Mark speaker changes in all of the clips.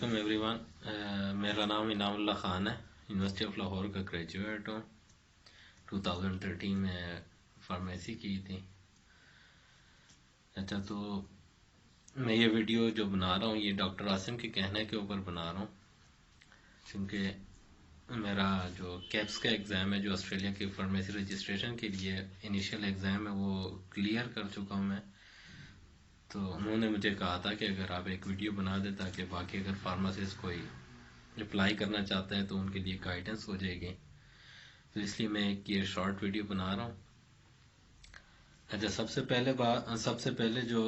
Speaker 1: अस्सलामुअलैकुम एवरीवन। मेरा नाम इनामुल्लाह ख़ान है। यूनिवर्सिटी ऑफ लाहौर का ग्रेजुएट हूँ। 2013 में फार्मेसी की थी। अच्छा, तो मैं ये वीडियो जो बना रहा हूँ ये डॉक्टर आसिम के कहने के ऊपर बना रहा हूँ, क्योंकि मेरा जो कैप्स का एग्ज़ाम है जो ऑस्ट्रेलिया की फार्मेसी रजिस्ट्रेशन के लिए इनिशियल एग्ज़ाम है वो क्लियर कर चुका हूँ मैं। तो उन्होंने मुझे कहा था कि अगर आप एक वीडियो बना दें ताकि बाकी अगर फार्मासिस्ट कोई अप्लाई करना चाहते हैं तो उनके लिए गाइडेंस हो जाएगी, तो इसलिए मैं एक ये शॉर्ट वीडियो बना रहा हूँ। अच्छा, सबसे पहले जो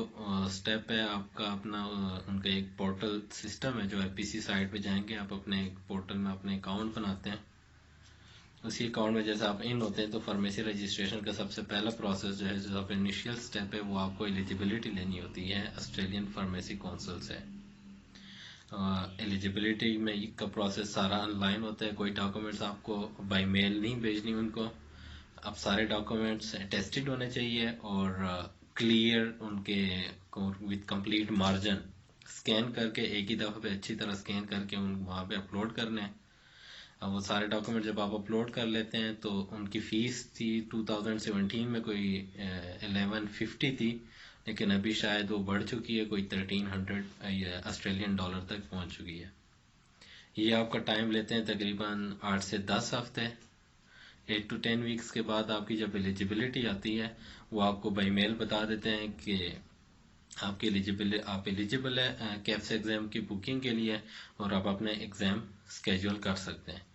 Speaker 1: स्टेप है आपका अपना उनका एक पोर्टल सिस्टम है जो एपीसी साइट पे जाएंगे, आप अपने एक पोर्टल में अपने अकाउंट बनाते हैं। उसी अकाउंट में जैसे आप इन होते हैं तो फार्मेसी रजिस्ट्रेशन का सबसे पहला प्रोसेस जो है, जो आप इनिशियल स्टेप है, वो आपको एलिजिबिलिटी लेनी होती है ऑस्ट्रेलियन फार्मेसी काउंसिल से। एलिजिबिलिटी में का प्रोसेस सारा ऑनलाइन होता है, कोई डॉक्यूमेंट्स आपको बाय मेल नहीं भेजनी उनको। अब सारे डॉक्यूमेंट्स अटेस्टेड होने चाहिए और क्लियर उनके विद कंप्लीट मार्जिन स्कैन करके एक ही दफ़ा पे अच्छी तरह स्कैन करके उन वहाँ पे अपलोड करने हैं। अब वो सारे डॉक्यूमेंट जब आप अपलोड कर लेते हैं तो उनकी फ़ीस थी 2017 में कोई 1150 थी, लेकिन अभी शायद वो बढ़ चुकी है, कोई 1300 ऑस्ट्रेलियन डॉलर तक पहुंच चुकी है। ये आपका टाइम लेते हैं तकरीबन 8 से 10 हफ्ते। 8 to 10 वीक्स के बाद आपकी जब एलिजिबिलिटी आती है वो आपको बाई मेल बता देते हैं कि आप एलिजिबल है कैप्स एग्ज़ाम की बुकिंग के लिए और आप अपने एग्ज़ाम स्केड्यूल कर सकते हैं।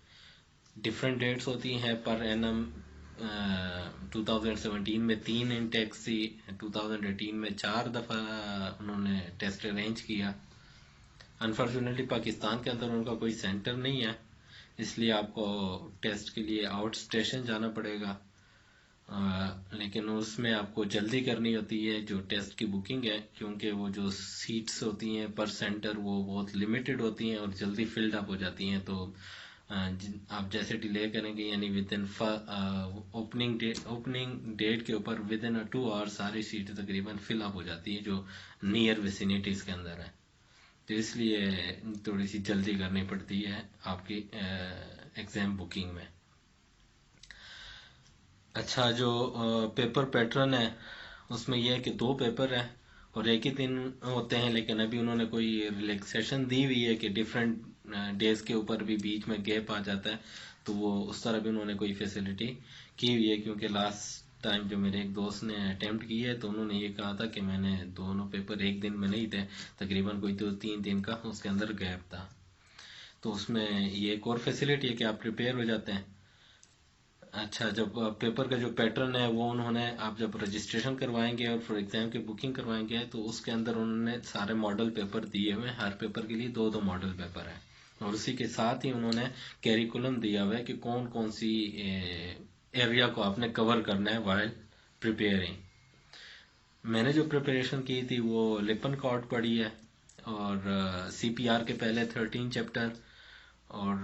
Speaker 1: डिफरेंट डेट्स होती हैं पर एनम। 2017 में 3 इनटेक्स थी, 2018 में 4 दफ़ा उन्होंने टेस्ट अरेंज किया। अनफॉर्चुनेटली पाकिस्तान के अंदर उनका कोई सेंटर नहीं है, इसलिए आपको टेस्ट के लिए आउट स्टेशन जाना पड़ेगा। लेकिन उसमें आपको जल्दी करनी होती है जो टेस्ट की बुकिंग है, क्योंकि वो जो सीट्स होती हैं पर सेंटर वो बहुत लिमिटेड होती हैं और जल्दी फिल्ड अप हो जाती हैं। तो आप जैसे डिले करेंगे यानी विद इन ओपनिंग डेट के ऊपर विद इन 2 आवर सारी सीटें तकरीबन फिल अप हो जाती हैं जो नियर विसिनिटीज़ के अंदर है। तो इसलिए थोड़ी सी जल्दी करनी पड़ती है आपकी एग्ज़ाम बुकिंग में। अच्छा, जो पेपर पैटर्न है उसमें यह है कि 2 पेपर है और एक ही दिन होते हैं, लेकिन अभी उन्होंने कोई रिलैक्सेशन दी हुई है कि डिफरेंट डेज के ऊपर भी बीच में गैप आ जाता है, तो वो उस तरह भी उन्होंने कोई फैसिलिटी की हुई है। क्योंकि लास्ट टाइम जो मेरे एक दोस्त ने अटेम्प्ट की है तो उन्होंने ये कहा था कि मैंने दोनों पेपर एक दिन में नहीं थे, तकरीबन कोई 2-3 दिन का उसके अंदर गैप था। तो उसमें ये एक और फैसिलिटी है कि आप प्रिपेयर हो जाते हैं। अच्छा, जब पेपर का जो पैटर्न है वो उन्होंने, आप जब रजिस्ट्रेशन करवाएंगे और फॉर एग्जाम की बुकिंग करवाएंगे तो उसके अंदर उन्होंने सारे मॉडल पेपर दिए हुए हैं। हर पेपर के लिए 2-2 मॉडल पेपर है और उसी के साथ ही उन्होंने कैरिकुलम दिया हुआ है कि कौन कौन सी एरिया को आपने कवर करना है वाइल प्रिपेयरिंग। मैंने जो प्रिपरेशन की थी वो लिपन कॉर्ड पढ़ी है और सीपीआर के पहले 13 चैप्टर और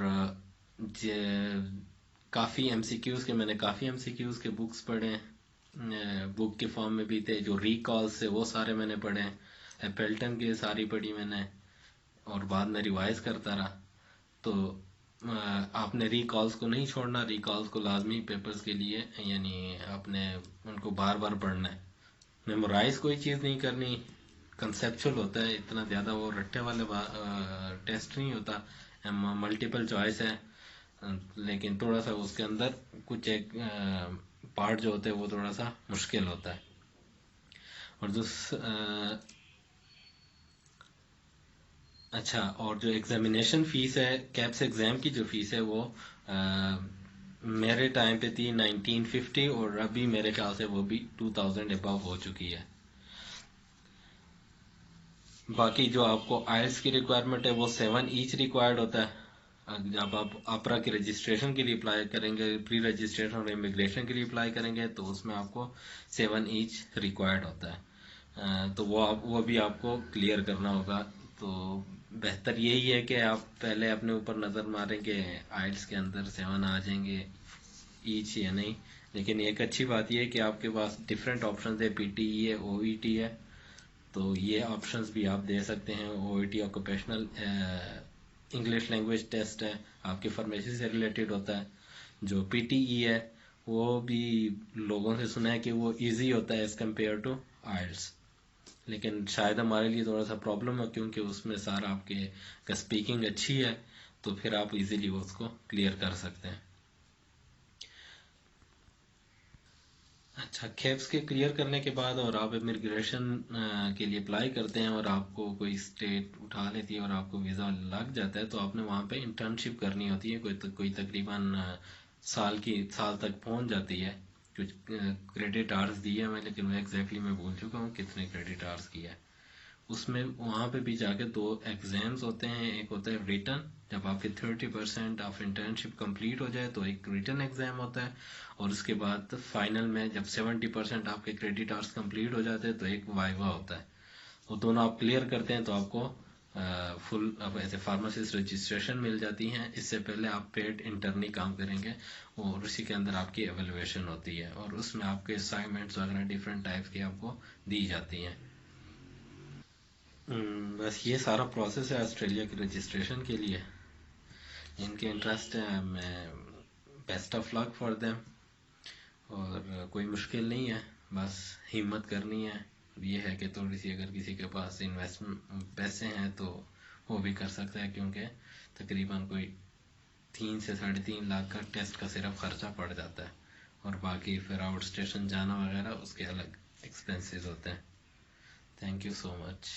Speaker 1: काफ़ी एमसीक्यूज़ के, मैंने काफ़ी एमसीक्यूज़ के बुक्स पढ़े हैं, बुक के फॉर्म में भी थे। जो रिकॉल्स से वो सारे मैंने पढ़े हैं, एपेल्टन की सारी पढ़ी मैंने और बाद में रिवाइज करता रहा। तो आपने रिकॉल्स को नहीं छोड़ना, रिकॉल्स को लाजमी पेपर्स के लिए यानी आपने उनको बार बार पढ़ना है। मेमोराइज कोई चीज़ नहीं करनी, कंसेप्चुअल होता है, इतना ज़्यादा वो रट्टे वाले टेस्ट नहीं होता। मल्टीपल चॉइस है, लेकिन थोड़ा सा उसके अंदर कुछ एक पार्ट जो होते हैं वो थोड़ा सा मुश्किल होता है। और जो अच्छा, और जो एग्जामिनेशन फ़ीस है कैप्स एग्ज़ाम की, जो फ़ीस है वो मेरे टाइम पे थी 1950 और अभी मेरे ख्याल से वो भी 2000 अबव हो चुकी है। बाकी जो आपको आइल्स की रिक्वायरमेंट है वो 7 ईच रिक्वायर्ड होता है। जब आप अपरा के रजिस्ट्रेशन के लिए अप्लाई करेंगे, प्री रजिस्ट्रेशन और इमिग्रेशन के लिए अप्लाई करेंगे तो उसमें आपको 7 ईच रिक्वायर्ड होता है। तो वो भी आपको क्लियर करना होगा। तो बेहतर यही है कि आप पहले अपने ऊपर नज़र मारें कि आइल्स के अंदर 7 आ जाएंगे ईच या नहीं। लेकिन एक अच्छी बात यह है कि आपके पास डिफरेंट ऑप्शन है, पीटीई है, ओईटी है, तो ये ऑप्शंस भी आप दे सकते हैं। OET occupational English language test है, आपके फार्मेसी से रिलेटेड होता है। जो PTE है वो भी लोगों से सुना है कि वो इजी होता है एज कम्पेयर टू आइल्स, लेकिन शायद हमारे लिए थोड़ा सा प्रॉब्लम है, क्योंकि उसमें सारा आपके स्पीकिंग अच्छी है, तो फिर आप इजीली उसको क्लियर कर सकते हैं। अच्छा, कैप्स के क्लियर करने के बाद और आप इमिग्रेशन के लिए अप्लाई करते हैं और आपको कोई स्टेट उठा लेती है और आपको वीज़ा लग जाता है, तो आपने वहाँ पे इंटर्नशिप करनी होती है। कोई तकरीबन साल तक पहुँच जाती है। कुछ क्रेडिट आवर्स दिए हैं मैं, लेकिन मैं एग्जैक्टली मैं भूल चुका हूँ कितने क्रेडिट आवर्स की है। उसमें वहाँ पे भी जाके दो एग्जाम्स होते हैं। एक होता है रिटर्न, जब आपके 30% ऑफ इंटर्नशिप कंप्लीट हो जाए तो एक रिटर्न एग्जाम होता है, और उसके बाद फाइनल में जब 70% आपके क्रेडिट आवर्स कंप्लीट हो जाते हैं तो एक वाइवा होता है। वो दोनों आप क्लियर करते हैं तो आपको फुल ऐसे फार्मासिस्ट रजिस्ट्रेशन मिल जाती हैं। इससे पहले आप पेड इंटर्नी काम करेंगे और उसी के अंदर आपकी एवेल्युएशन होती है, और उसमें आपके असाइनमेंट्स वगैरह डिफरेंट टाइप की आपको दी जाती हैं। बस ये सारा प्रोसेस है ऑस्ट्रेलिया की रजिस्ट्रेशन के लिए। जिनके इंटरेस्ट है, मैं best of luck for them. और कोई मुश्किल नहीं है, बस हिम्मत करनी है। ये है कि थोड़ी सी अगर किसी के पास इन्वेस्टमेंट पैसे हैं तो वो भी कर सकता है, क्योंकि तकरीबन कोई 3 से 3.5 लाख का टेस्ट का सिर्फ खर्चा पड़ जाता है, और बाकी फिर आउट स्टेशन जाना वगैरह उसके अलग एक्सपेंसेस होते हैं। Thank you so much.